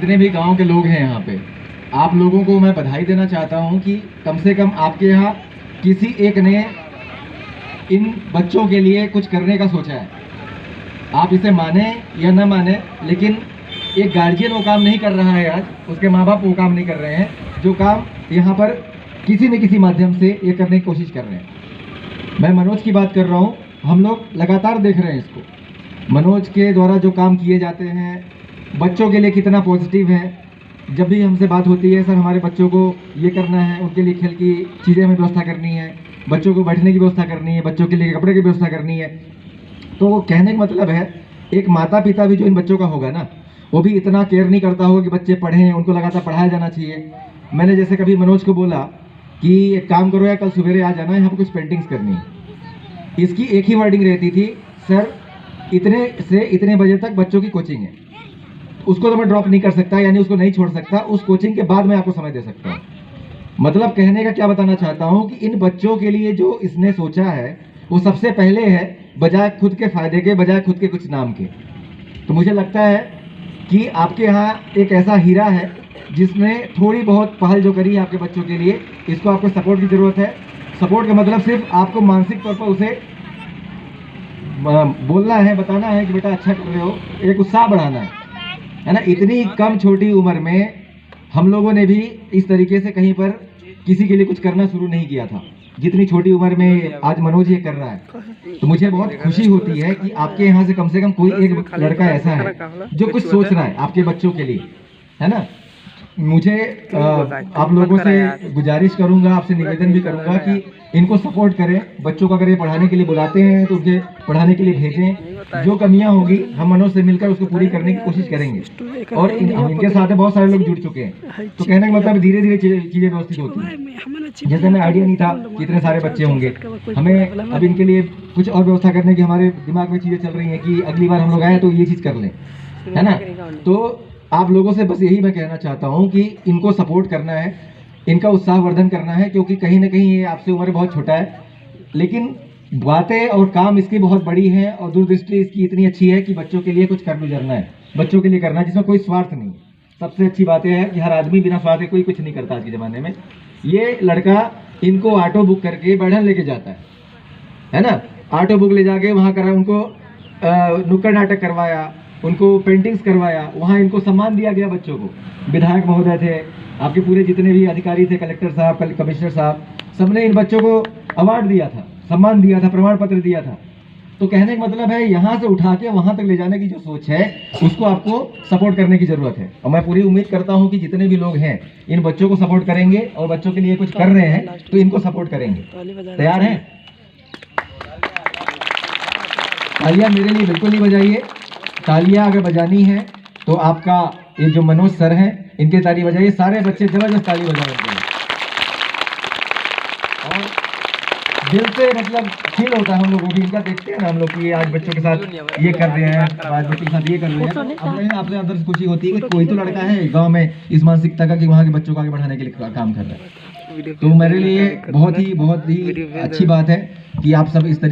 जितने भी गांव के लोग हैं यहाँ पे, आप लोगों को मैं बधाई देना चाहता हूँ कि कम से कम आपके यहाँ किसी एक ने इन बच्चों के लिए कुछ करने का सोचा है। आप इसे माने या न माने, लेकिन एक गार्जियन वो काम नहीं कर रहा है आज, उसके माँ बाप वो काम नहीं कर रहे हैं जो काम यहाँ पर किसी न किसी माध्यम से ये करने की कोशिश कर रहे हैं। मैं मनोज की बात कर रहा हूँ, हम लोग लगातार देख रहे हैं इसको। मनोज के द्वारा जो काम किए जाते हैं बच्चों के लिए कितना पॉजिटिव है। जब भी हमसे बात होती है, सर हमारे बच्चों को ये करना है, उनके लिए खेल की चीज़ें हमें व्यवस्था करनी है, बच्चों को बैठने की व्यवस्था करनी है, बच्चों के लिए कपड़े की व्यवस्था करनी है, तो वो कहने का मतलब है एक माता पिता भी जो इन बच्चों का होगा ना, वो भी इतना केयर नहीं करता होगा कि बच्चे पढ़ें, उनको लगातार पढ़ाया जाना चाहिए। मैंने जैसे कभी मनोज को बोला कि एक काम करो या कल सवेरे आ जाना है, यहाँ पर कुछ पेंटिंग्स करनी है। इसकी एक ही वर्डिंग रहती थी, सर इतने से इतने बजे तक बच्चों की कोचिंग है, उसको तो मैं ड्रॉप नहीं कर सकता, यानी उसको नहीं छोड़ सकता, उस कोचिंग के बाद मैं आपको समय दे सकता हूँ। मतलब कहने का क्या बताना चाहता हूँ कि इन बच्चों के लिए जो इसने सोचा है वो सबसे पहले है, बजाय खुद के फायदे के, बजाय खुद के कुछ नाम के। तो मुझे लगता है कि आपके यहाँ एक ऐसा हीरा है जिसने थोड़ी बहुत पहल जो करी है आपके बच्चों के लिए, इसको आपको सपोर्ट की ज़रूरत है। सपोर्ट का मतलब सिर्फ आपको मानसिक तौर पर उसे बोलना है, बताना है कि बेटा अच्छा कर रहे हो, एक उत्साह बढ़ाना है ना। इतनी कम छोटी उम्र में हम लोगों ने भी इस तरीके से कहीं पर किसी के लिए कुछ करना शुरू नहीं किया था जितनी छोटी उम्र में आज मनोज ये कर रहा है। तो मुझे बहुत खुशी होती है कि आपके यहाँ से कम कोई एक लड़का ऐसा है जो कुछ सोच रहा है आपके बच्चों के लिए, है ना। मुझे आप लोगों से गुजारिश करूंगा, आपसे निवेदन भी करूंगा कि इनको सपोर्ट करें। बच्चों को अगर ये पढ़ाने के लिए बुलाते हैं तो उनके पढ़ाने के लिए भेजें। जो कमियां होगी हम मनोज से मिलकर उसको पूरी करने की कोशिश करेंगे। और इनके साथ बहुत सारे लोग जुड़ चुके हैं, तो कहने का मतलब धीरे धीरे चीजें व्यवस्थित होती हैं। जैसे हमें आइडिया नहीं था कि इतने सारे बच्चे होंगे, हमें अब इनके लिए कुछ और व्यवस्था करने की हमारे दिमाग में चीजें चल रही हैं कि अगली बार हम लोग आए तो ये चीज कर लें, है ना। तो आप लोगों से बस यही मैं कहना चाहता हूं कि इनको सपोर्ट करना है, इनका उत्साहवर्धन करना है, क्योंकि कहीं ना कहीं ये आपसे उम्र बहुत छोटा है, लेकिन बातें और काम इसकी बहुत बड़ी है और दूरदृष्टि इसकी इतनी अच्छी है कि बच्चों के लिए कुछ कर गुजरना है, बच्चों के लिए करना है जिसमें कोई स्वार्थ नहीं। सबसे अच्छी बात यह है कि हर आदमी बिना स्वार्थ के कोई कुछ नहीं करता आज के ज़माने में। ये लड़का इनको ऑटो बुक करके बढ़न लेके जाता है ना, ऑटो बुक ले जाके वहाँ करा, उनको नुक्कड़ नाटक करवाया, उनको पेंटिंग्स करवाया, वहाँ इनको सम्मान दिया गया बच्चों को। विधायक महोदय थे, आपके पूरे जितने भी अधिकारी थे, कलेक्टर साहब, कमिश्नर साहब, सबने इन बच्चों को अवार्ड दिया था, सम्मान दिया था, प्रमाण पत्र दिया था। तो कहने का मतलब है यहाँ से उठा के वहाँ तक ले जाने की जो सोच है उसको आपको सपोर्ट करने की जरूरत है। और मैं पूरी उम्मीद करता हूँ कि जितने भी लोग हैं इन बच्चों को सपोर्ट करेंगे और बच्चों के लिए कुछ कर रहे हैं तो इनको सपोर्ट करेंगे। तैयार हैं? तालियां मेरे लिए बिल्कुल नहीं बजाइए, तालियां अगर बजानी है तो आपका ये जो मनोज सर हैं इनके ताली बजाइए। सारे बच्चे जबरदस्त ताली बजाएंगे और दिल से मतलब फील होता है हम लोगों को भी। इनका देखते हैं ना हम लोग कि आज बच्चों के साथ ये कर रहे हैं, आज बच्चों के साथ ये कर रहे हैं, अपने आपसे अंदर से खुशी होती है कि कोई तो लड़का है गांव में इस मानसिकता का कि वहाँ के बच्चों को आगे बढ़ाने के लिए काम कर रहा है। तो मेरे लिए बहुत ही अच्छी बात है कि आप सब इस तरीके